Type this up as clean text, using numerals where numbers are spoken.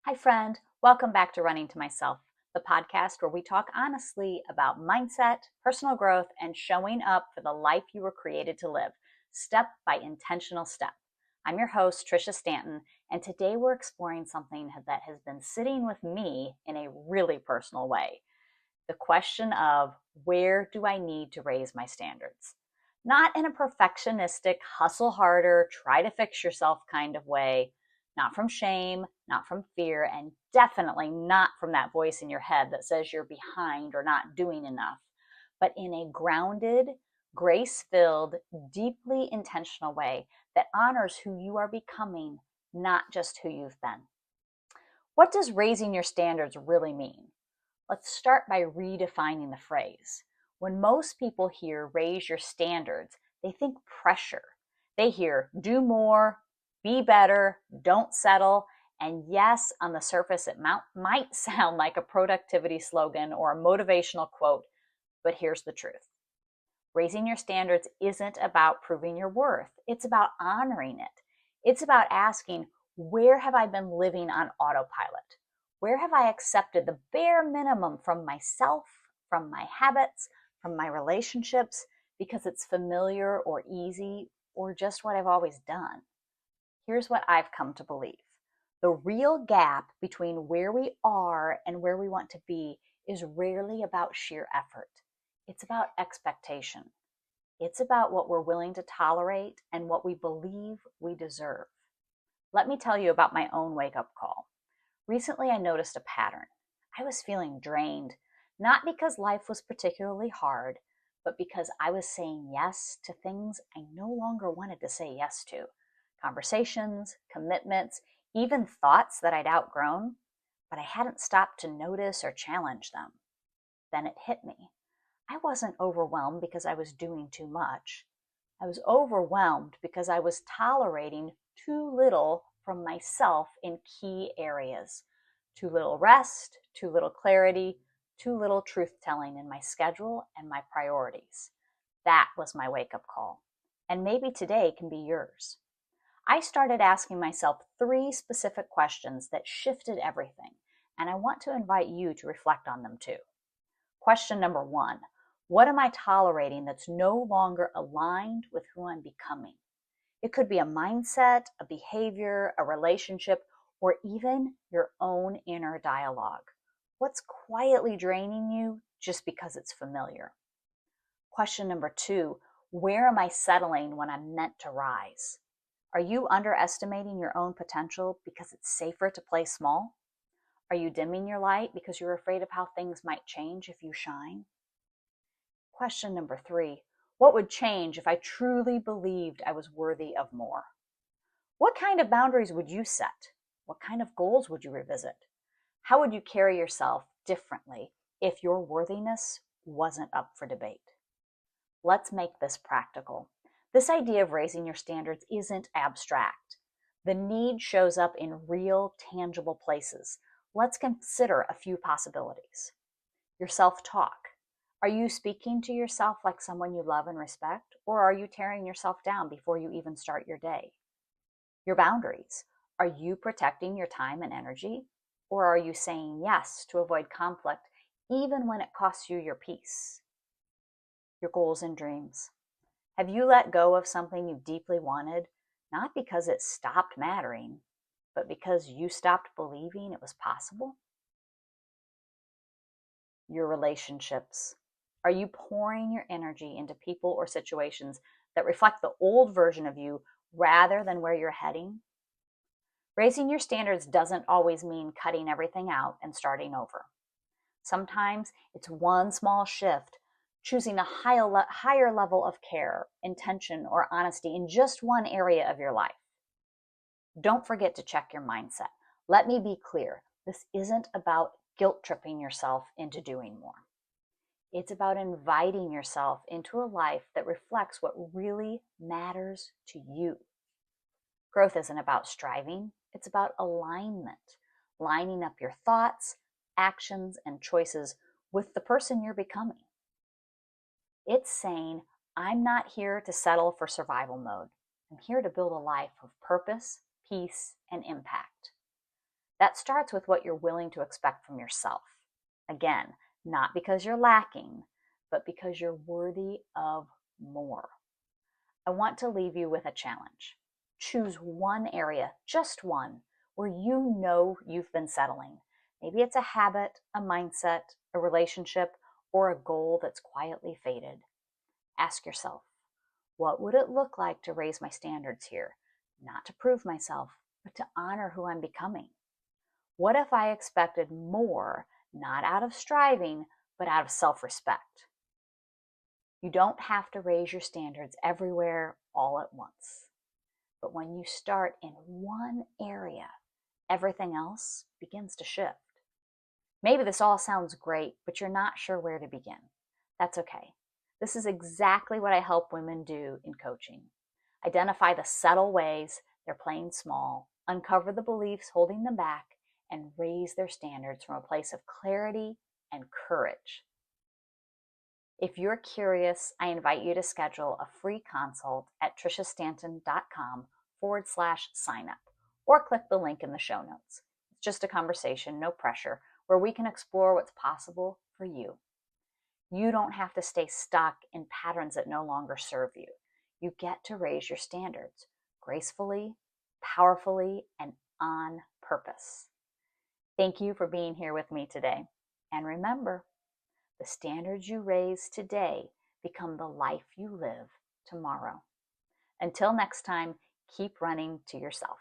Hi, friend. Welcome back to Running to Myself, the podcast where we talk honestly about mindset, personal growth, and showing up for the life you were created to live, step by intentional step. I'm your host, Trisha Stanton, and today we're exploring something that has been sitting with me in a really personal way. The question of where do I need to raise my standards? Not in a perfectionistic, hustle harder, try to fix yourself kind of way, not from shame, not from fear, and definitely not from that voice in your head that says you're behind or not doing enough, but in a grounded, grace filled, deeply intentional way that honors who you are becoming, not just who you've been. What does raising your standards really mean? Let's start by redefining the phrase. When most people hear raise your standards, they think pressure. They hear do more, be better, don't settle. And yes, on the surface, it might sound like a productivity slogan or a motivational quote, but here's the truth. Raising your standards isn't about proving your worth. It's about honoring it. It's about asking, where have I been living on autopilot? Where have I accepted the bare minimum from myself, from my habits, from my relationships, because it's familiar or easy or just what I've always done? Here's what I've come to believe. The real gap between where we are and where we want to be is rarely about sheer effort. It's about expectation. It's about what we're willing to tolerate and what we believe we deserve. Let me tell you about my own wake-up call. Recently, I noticed a pattern. I was feeling drained, not because life was particularly hard, but because I was saying yes to things I no longer wanted to say yes to. Conversations, commitments, even thoughts that I'd outgrown, but I hadn't stopped to notice or challenge them. Then it hit me. I wasn't overwhelmed because I was doing too much. I was overwhelmed because I was tolerating too little from myself in key areas. Too little rest, too little clarity, too little truth telling in my schedule and my priorities. That was my wake up call. And maybe today can be yours. I started asking myself 3 specific questions that shifted everything, and I want to invite you to reflect on them too. Question number 1. What am I tolerating that's no longer aligned with who I'm becoming? It could be a mindset, a behavior, a relationship, or even your own inner dialogue. What's quietly draining you just because it's familiar? Question number 2, where am I settling when I'm meant to rise? Are you underestimating your own potential because it's safer to play small? Are you dimming your light because you're afraid of how things might change if you shine? Question number 3, what would change if I truly believed I was worthy of more? What kind of boundaries would you set? What kind of goals would you revisit? How would you carry yourself differently if your worthiness wasn't up for debate? Let's make this practical. This idea of raising your standards isn't abstract. The need shows up in real, tangible places. Let's consider a few possibilities. Your self-talk. Are you speaking to yourself like someone you love and respect, or are you tearing yourself down before you even start your day? Your boundaries. Are you protecting your time and energy, or are you saying yes to avoid conflict even when it costs you your peace? Your goals and dreams. Have you let go of something you deeply wanted, not because it stopped mattering, but because you stopped believing it was possible? Your relationships. Are you pouring your energy into people or situations that reflect the old version of you rather than where you're heading? Raising your standards doesn't always mean cutting everything out and starting over. Sometimes it's one small shift, choosing a higher level of care, intention, or honesty in just one area of your life. Don't forget to check your mindset. Let me be clear, this isn't about guilt tripping yourself into doing more. It's about inviting yourself into a life that reflects what really matters to you. Growth isn't about striving, it's about alignment, lining up your thoughts, actions, and choices with the person you're becoming. It's saying, I'm not here to settle for survival mode. I'm here to build a life of purpose, peace, and impact. That starts with what you're willing to expect from yourself. Again, not because you're lacking, but because you're worthy of more. I want to leave you with a challenge. Choose one area, just one, where you know you've been settling. Maybe it's a habit, a mindset, a relationship, or a goal that's quietly faded. Ask yourself, what would it look like to raise my standards here? Not to prove myself, but to honor who I'm becoming. What if I expected more, not out of striving, but out of self-respect? You don't have to raise your standards everywhere all at once. But when you start in one area, everything else begins to shift. Maybe this all sounds great, but you're not sure where to begin. That's okay. This is exactly what I help women do in coaching. Identify the subtle ways they're playing small, uncover the beliefs holding them back, and raise their standards from a place of clarity and courage. If you're curious, I invite you to schedule a free consult at trishastanton.com/sign up or click the link in the show notes. It's just a conversation, no pressure, where we can explore what's possible for you. You don't have to stay stuck in patterns that no longer serve you. You get to raise your standards gracefully, powerfully, and on purpose. Thank you for being here with me today. And remember, the standards you raise today become the life you live tomorrow. Until next time, keep running to yourself.